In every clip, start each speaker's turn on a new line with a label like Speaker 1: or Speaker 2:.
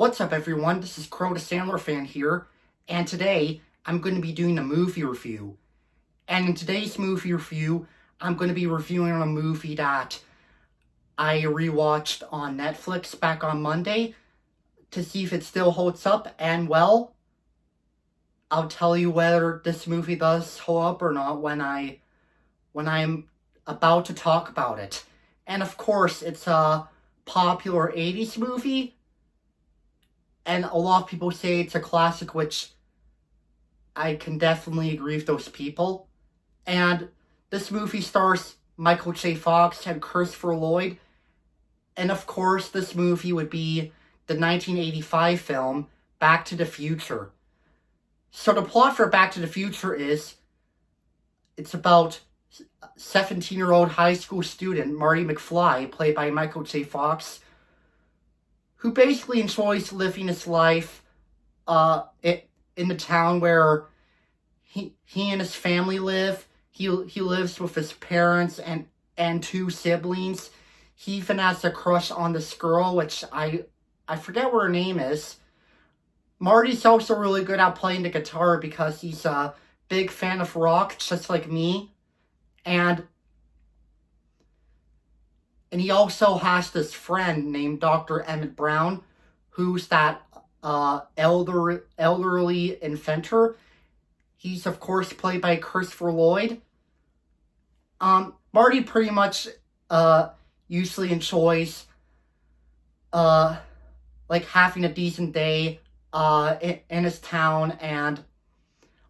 Speaker 1: What's up, everyone? This is Crow the Sandler fan here, and today I'm going to be doing a movie review. And in today's movie review, I'm going to be reviewing a movie that I rewatched on Netflix back on Monday to see if it still holds up. And well, I'll tell you whether this movie does hold up or not when I'm about to talk about it. And of course, it's a popular 80s movie. And a lot of people say it's a classic, which I can definitely agree with those people. And this movie stars Michael J. Fox and Christopher Lloyd. And of course, this movie would be the 1985 film Back to the Future. So the plot for Back to the Future is, it's about 17-year-old high school student Marty McFly, played by Michael J. Fox, who basically enjoys living his life in the town where he and his family live. He lives with his parents and two siblings. He even has a crush on this girl, which I forget what her name is. Marty's also really good at playing the guitar because he's a big fan of rock, just like me. And he also has this friend named Dr. Emmett Brown, who's that elderly inventor. He's, of course, played by Christopher Lloyd. Marty pretty much usually enjoys having a decent day in his town, and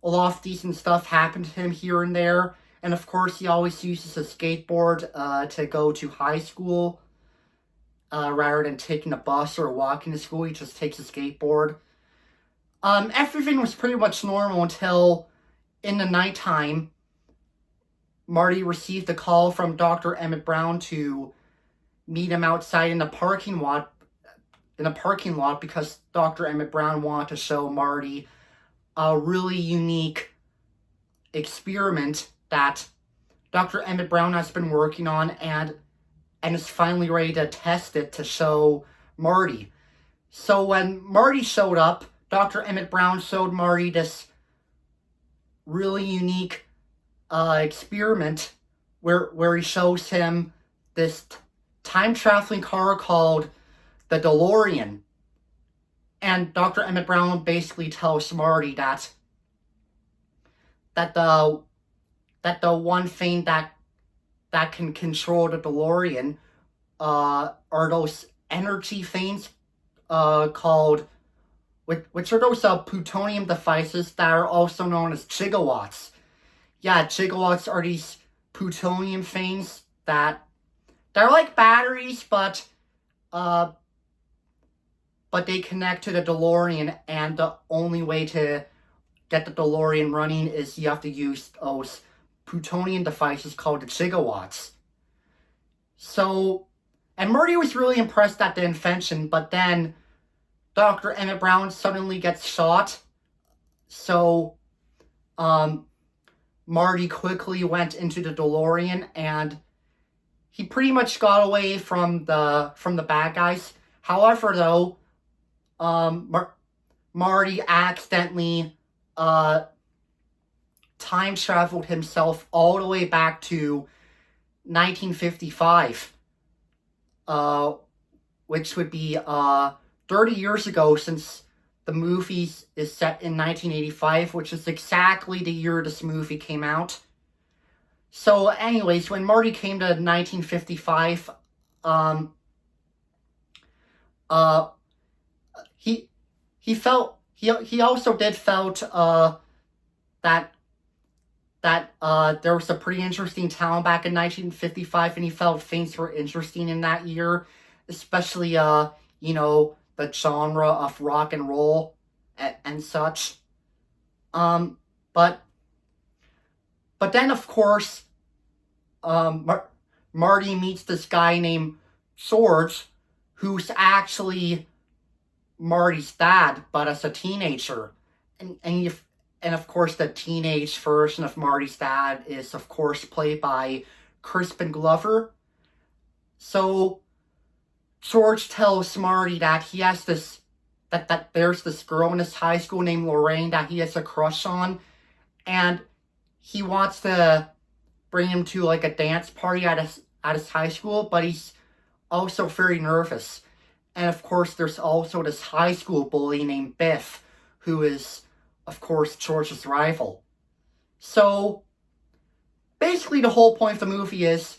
Speaker 1: a lot of decent stuff happened to him here and there. And of course, he always uses a skateboard to go to high school. Rather than taking a bus or walking to school, he just takes a skateboard. Everything was pretty much normal until, in the nighttime, Marty received a call from Dr. Emmett Brown to meet him outside in the parking lot. Because Dr. Emmett Brown wanted to show Marty a really unique experiment that Dr. Emmett Brown has been working on and is finally ready to test it to show Marty. So when Marty showed up, Dr. Emmett Brown showed Marty this really unique experiment where he shows him this time-traveling car called the DeLorean. And Dr. Emmett Brown basically tells Marty that the one thing that can control the DeLorean are those energy things called, which are those plutonium devices that are also known as gigawatts. Yeah, gigawatts are these plutonium things that they're like batteries, but they connect to the DeLorean, and the only way to get the DeLorean running is you have to use those plutonium devices called the gigawatts. So, and Marty was really impressed at the invention, but then Dr. Emmett Brown suddenly gets shot. So, Marty quickly went into the DeLorean, and he pretty much got away from the bad guys. However, though, Marty accidentally time traveled himself all the way back to 1955, which would be 30 years ago, since the movie is set in 1985, which is exactly the year this movie came out. So anyways, when Marty came to 1955, he also felt that there was a pretty interesting town back in 1955, and he felt things were interesting in that year, especially the genre of rock and roll and such. But then, of course, Marty meets this guy named George, who's actually Marty's dad, but as a teenager. And of course, the teenage version of Marty's dad is, of course, played by Crispin Glover. So George tells Marty that he has this that there's this girl in his high school named Lorraine that he has a crush on, and he wants to bring him to like a dance party at his high school, but he's also very nervous. And of course, there's also this high school bully named Biff, who is, of course, George's rival. So, basically, the whole point of the movie is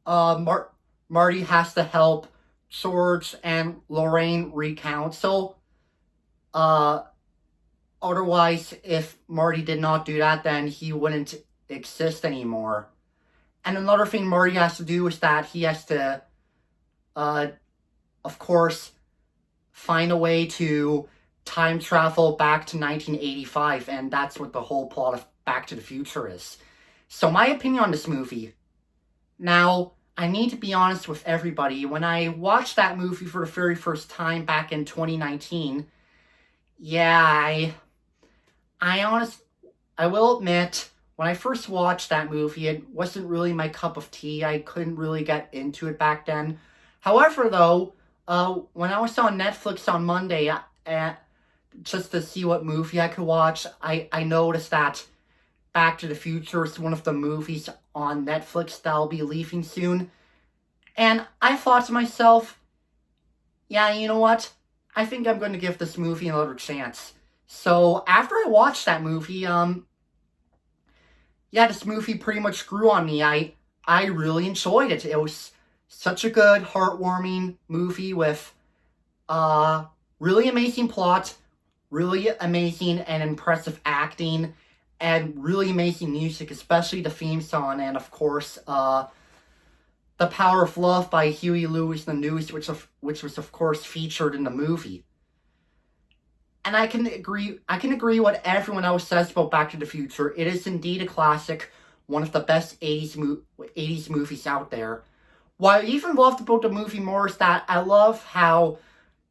Speaker 1: Marty has to help George and Lorraine recount. So, otherwise, if Marty did not do that, then he wouldn't exist anymore. And another thing Marty has to do is that he has to, of course, find a way to time travel back to 1985, and that's what the whole plot of Back to the Future is. So my opinion on this movie. Now, I need to be honest with everybody. When I watched that movie for the very first time back in 2019, yeah, I will admit, when I first watched that movie, it wasn't really my cup of tea. I couldn't really get into it back then. However, though, when I was on Netflix on Monday, just to see what movie I could watch, I noticed that Back to the Future is one of the movies on Netflix that'll be leaving soon. And I thought to myself, yeah, you know what? I think I'm going to give this movie another chance. So after I watched that movie, this movie pretty much grew on me. I really enjoyed it. It was such a good, heartwarming movie with really amazing plot, really amazing and impressive acting, and really amazing music, especially the theme song, and of course, The Power of Love by Huey Lewis and the News, which was of course featured in the movie. And I can agree what everyone else says about Back to the Future. It is indeed a classic, one of the best 80s movies out there. What I even loved about the movie more is that I love how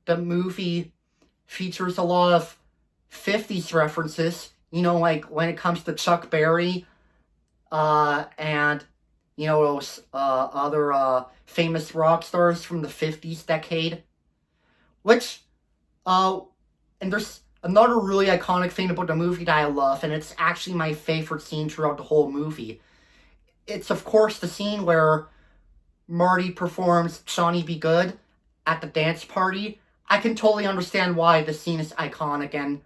Speaker 1: the movie features a lot of 50s references. You know, like when it comes to Chuck Berry, and, you know, those other famous rock stars from the 50s decade. Which, and there's another really iconic thing about the movie that I love, and it's actually my favorite scene throughout the whole movie. It's, of course, the scene where Marty performs Johnny Be Good at the dance party. I can totally understand why the scene is iconic, and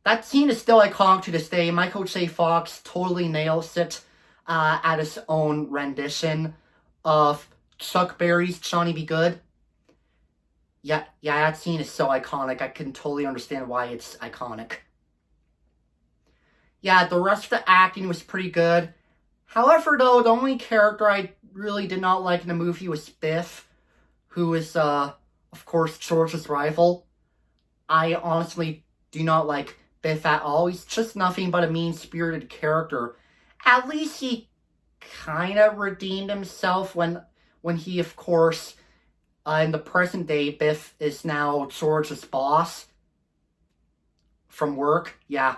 Speaker 1: that scene is still iconic to this day. Michael J. Fox totally nails it at his own rendition of Chuck Berry's Johnny Be Good. Yeah, that scene is so iconic. I can totally understand why it's iconic. Yeah, the rest of the acting was pretty good. However, though, the only character I really did not like in the movie was Biff, who is, of course, George's rival. I honestly do not like Biff at all. He's just nothing but a mean-spirited character. At least he kind of redeemed himself when he, of course, in the present day, Biff is now George's boss from work. Yeah,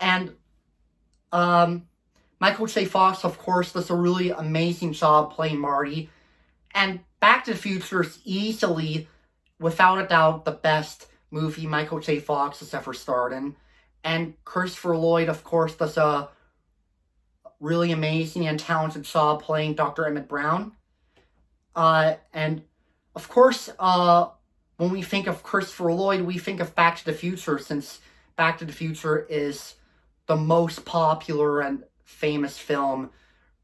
Speaker 1: and Michael J. Fox, of course, does a really amazing job playing Marty. And Back to the Future is easily, without a doubt, the best movie Michael J. Fox has ever starred in. And Christopher Lloyd, of course, does a really amazing and talented job playing Dr. Emmett Brown. And, of course, when we think of Christopher Lloyd, we think of Back to the Future, since Back to the Future is the most popular and famous film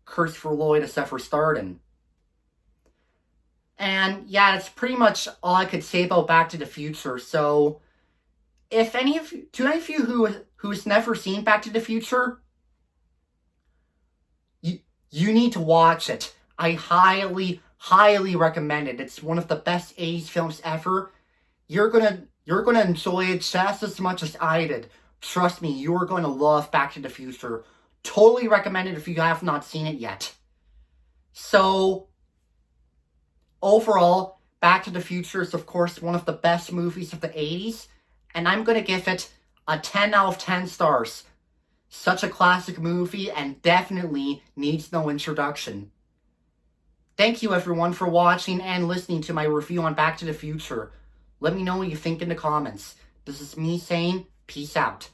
Speaker 1: Christopher Lloyd has ever starred in. And yeah, that's pretty much all I could say about Back to the Future. So, if any of you who's never seen Back to the Future, you need to watch it. I highly recommend it. It's one of the best 80s films ever. You're gonna enjoy it just as much as I did. Trust me, you're going to love Back to the Future. Totally recommend it if you have not seen it yet. So, overall, Back to the Future is, of course, one of the best movies of the 80s, and I'm going to give it a 10 out of 10 stars. Such a classic movie, and definitely needs no introduction. Thank you everyone for watching and listening to my review on Back to the Future. Let me know what you think in the comments. This is me saying peace out.